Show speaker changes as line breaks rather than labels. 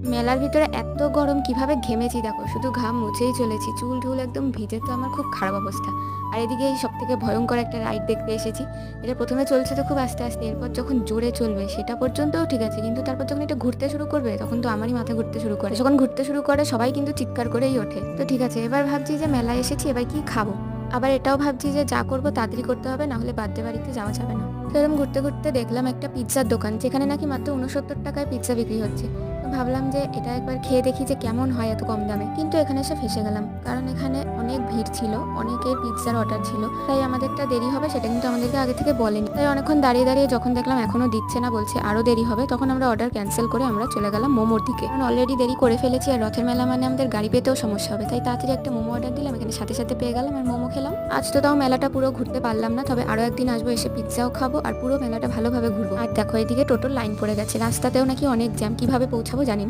মেলার ভিতরে এত গরম, কিভাবে ঘেমেছি দেখো, শুধু ঘাম মুছেই চলেছি, চুল ঢুল একদম ভিজে, তো আমার খুব খারাপ অবস্থা। আর এদিকে এই সব থেকে ভয়ঙ্কর একটা রাইড দেখতে এসেছি। এটা প্রথমে চলছে তো খুব আস্তে আস্তে, এরপর যখন জোরে চলবে সেটা পর্যন্তও ঠিক আছে, কিন্তু তারপর যখন এটা ঘুরতে শুরু করবে তখন তো আমারই মাথা ঘুরতে শুরু করে। যখন ঘুরতে শুরু করে সবাই কিন্তু চিৎকার করেই ওঠে। তো ঠিক আছে, এবার ভাবছি যে মেলায় এসেছি, এবার কি খাবো। আবার এটাও ভাবছি যে যা করবো তাড়াতাড়ি করতে হবে, না হলে বার্থডে বাড়িতে যাওয়া যাবে না। তো এরকম ঘুরতে ঘুরতে দেখলাম একটা পিৎজার দোকান, যেখানে নাকি মাত্র 69 টাকায় পিৎজা বিক্রি হচ্ছে। তো ভাবলাম যে এটা একবার খেয়ে দেখি যে কেমন হয় এত কম দামে, কিন্তু এখানে এসে ফেসে গেলাম, কারণ এখানে অনেক ভিড় ছিল, অনেকের পিৎজার অর্ডার ছিল, তাই আমাদেরটা দেরি হবে সেটা কিন্তু আমাদেরকে আগে থেকে বলেনি। তাই অনেকক্ষণ দাঁড়িয়ে দাঁড়িয়ে যখন দেখলাম এখনো দিচ্ছে না, বলছে আরো দেরি হবে, তখন আমরা অর্ডার ক্যান্সেল করে আমরা চলে গেলাম মোমোর দিকে, কারণ অলরেডি দেরি করে ফেলেছি, আর রথের মেলা মানে আমাদের গাড়ি পেতেও সমস্যা হবে, তাই তাড়াতাড়ি একটা মোমো অর্ডার দিলাম, এখানে সাথে সাথে পেয়ে গেলাম আর মোমো খেলাম। আজ তো তাও মেলাটা পুরো ঘুরতে পারলাম না, তবে আরো একদিন আসবো, এসে পিৎজাও খাবো আর পুরো মেলাটা ভালোভাবে ঘুরবো। আর দেখো এদিকে টোটোর লাইন পড়ে গেছে, রাস্তাতেও নাকি অনেক জ্যাম, কিভাবে পৌঁছাবো জানি না।